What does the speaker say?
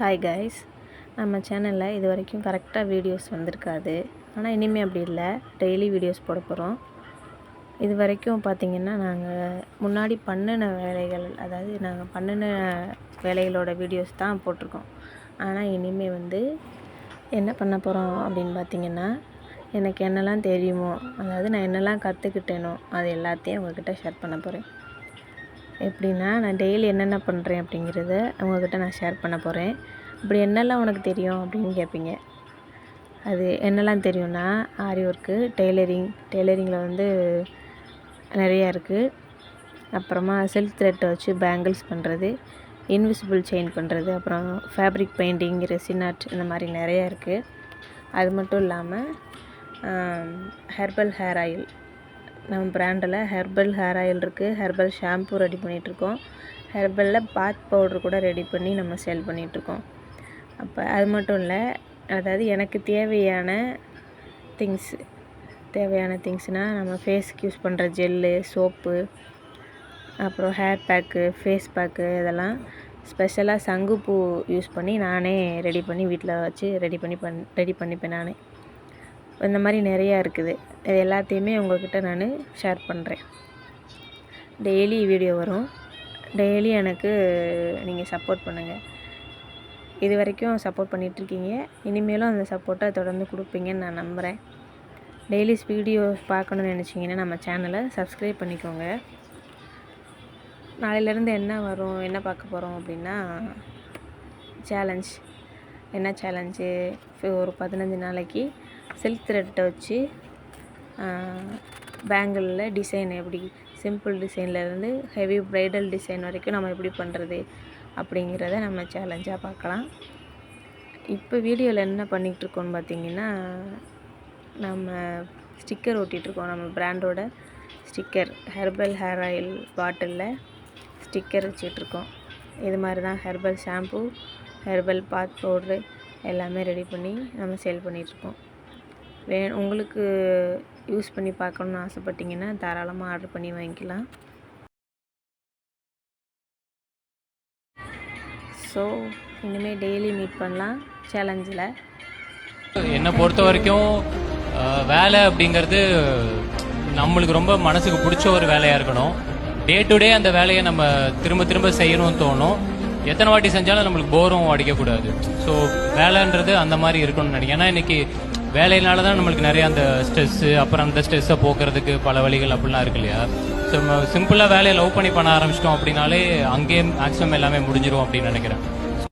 Hi guys, நம்ம சேனலில் இது வரைக்கும் கரெக்டாக வீடியோஸ் வந்திருக்காது. ஆனால் இனிமேல் அப்படி இல்லை, டெய்லி வீடியோஸ் போட போகிறோம். இது வரைக்கும் பார்த்திங்கன்னா நாங்கள் முன்னாடி பண்ணின வேலைகள், அதாவது நாங்கள் பண்ணின வேலைகளோட வீடியோஸ் தான் போட்டிருக்கோம். ஆனால் இனிமேல் என்ன பண்ண போகிறோம் அப்படின்னு பார்த்திங்கன்னா, எனக்கு என்னெல்லாம் தெரியுமோ, அதாவது நான் என்னெல்லாம் கற்றுக்கிட்டேனோ அது எல்லாத்தையும் உங்கள்கிட்ட ஷேர் பண்ண போகிறேன். எப்படின்னா, நான் டெய்லி என்னென்ன பண்ணுறேன் அப்படிங்கிறத உங்கள்கிட்ட நான் ஷேர் பண்ண போகிறேன். இப்படி என்னெல்லாம் உனக்கு தெரியும் அப்படின்னு கேட்பீங்க. அது என்னெல்லாம் தெரியும்னா, ஆரி ஒர்க்கு, டெய்லரிங்கில் நிறையா இருக்குது. அப்புறமா சில்க் த்ரெட்டை வச்சு பேங்கிள்ஸ் பண்ணுறது, இன்விசிபிள் செயின் பண்ணுறது, அப்புறம் ஃபேப்ரிக் பெயிண்டிங், ரெசின் ஆர்ட், இந்த மாதிரி நிறையா இருக்குது. அது மட்டும் இல்லாமல் ஹெர்பல் ஹேர் ஆயில், நம்ம பிராண்டில் ஹெர்பல் ஹேர் ஆயில் இருக்குது. ஹெர்பல் ஷாம்பு ரெடி பண்ணிகிட்ருக்கோம். ஹெர்பலில் பாத் பவுடர் கூட ரெடி பண்ணி நம்ம சேல் பண்ணிகிட்ருக்கோம். அப்போ அது மட்டும் இல்லை, அதாவது எனக்கு தேவையான திங்ஸ்னால் நம்ம ஃபேஸ்க்கு யூஸ் பண்ணுற ஜெல்லு, சோப்பு, அப்புறம் ஹேர் பேக்கு, ஃபேஸ் பேக்கு, இதெல்லாம் ஸ்பெஷலாக சங்குப்பூ யூஸ் பண்ணி நானே ரெடி பண்ணி வீட்டில் வச்சு ரெடி பண்ணிப்பேன் நானே. இந்த மாதிரி நிறையா இருக்குது. இது எல்லாத்தையுமே உங்கள்கிட்ட நான் ஷேர் பண்ணுறேன். டெய்லி வீடியோ வரும். டெய்லி எனக்கு நீங்கள் சப்போர்ட் பண்ணுங்கள். இது வரைக்கும் சப்போர்ட் பண்ணிகிட்ருக்கீங்க. இனிமேலும் அந்த சப்போர்ட்டை தொடர்ந்து கொடுப்பீங்கன்னு நான் நம்புகிறேன். டெய்லிஸ் வீடியோ பார்க்கணுன்னு நினச்சிங்கன்னா நம்ம சேனலை சப்ஸ்கிரைப் பண்ணிக்கோங்க. நாளையிலேருந்து என்ன வரும், என்ன பார்க்க போகிறோம் அப்படின்னா, சேலஞ்சு ஒரு 15 நாளைக்கு சில்க் த்ரெட்டை வச்சு பேங்கிளில் டிசைன், எப்படி சிம்பிள் டிசைன்லேருந்து ஹெவி ப்ரைடல் டிசைன் வரைக்கும் நம்ம எப்படி பண்ணுறது அப்படிங்கிறத நம்ம சேலஞ்சாக பார்க்கலாம். இப்போ வீடியோவில் என்ன பண்ணிகிட்ருக்கோன்னு பார்த்திங்கன்னா, நம்ம ஸ்டிக்கர் ஒட்டிகிட்ருக்கோம். நம்ம பிராண்டோட ஸ்டிக்கர், ஹெர்பல் ஹேர் ஆயில் பாட்டிலில் ஸ்டிக்கர் வச்சிட்ருக்கோம். இது மாதிரி தான் ஹெர்பல் ஷாம்பு, ஹெர்பல் பாத் பவுட்ரு எல்லாமே ரெடி பண்ணி நம்ம சேல் பண்ணிகிட்ருக்கோம். உங்களுக்கு யூஸ் பண்ணி பார்க்கணுன்னு ஆசைப்பட்டீங்கன்னா தாராளமாக ஆர்டர் பண்ணி வாங்கிக்கலாம். ஸோ இனிமேல் டெய்லி மீட் பண்ணலாம் சேலஞ்சில். என்னை பொறுத்த வரைக்கும் வேலை அப்படிங்கிறது நம்மளுக்கு ரொம்ப மனசுக்கு பிடிச்ச ஒரு வேலையாக இருக்கணும். டே டு டே அந்த வேலையை நம்ம திரும்ப திரும்ப செய்யணும்னு தோணும். எத்தனை வாட்டி செஞ்சாலும் நம்மளுக்கு போரும் அடிக்கக்கூடாது. ஸோ வேலைன்றது அந்த மாதிரி இருக்கணும்னு நினைக்கிறேன். ஏன்னா இன்றைக்கி வேலையினால தான் நம்மளுக்கு நிறைய அந்த ஸ்ட்ரெஸ்ஸு, அப்புறம் அந்த ஸ்ட்ரெஸ்ஸை போக்குறதுக்கு பல வழிகள் அப்படிலாம் இருக்கு இல்லையா. ஸோ சிம்பிளாக வேலையை லவ் பண்ண ஆரம்பிச்சிட்டோம் அப்படின்னாலே அங்கேயே மேக்ஸிமம் எல்லாமே முடிஞ்சிடும் அப்படின்னு நினைக்கிறேன்.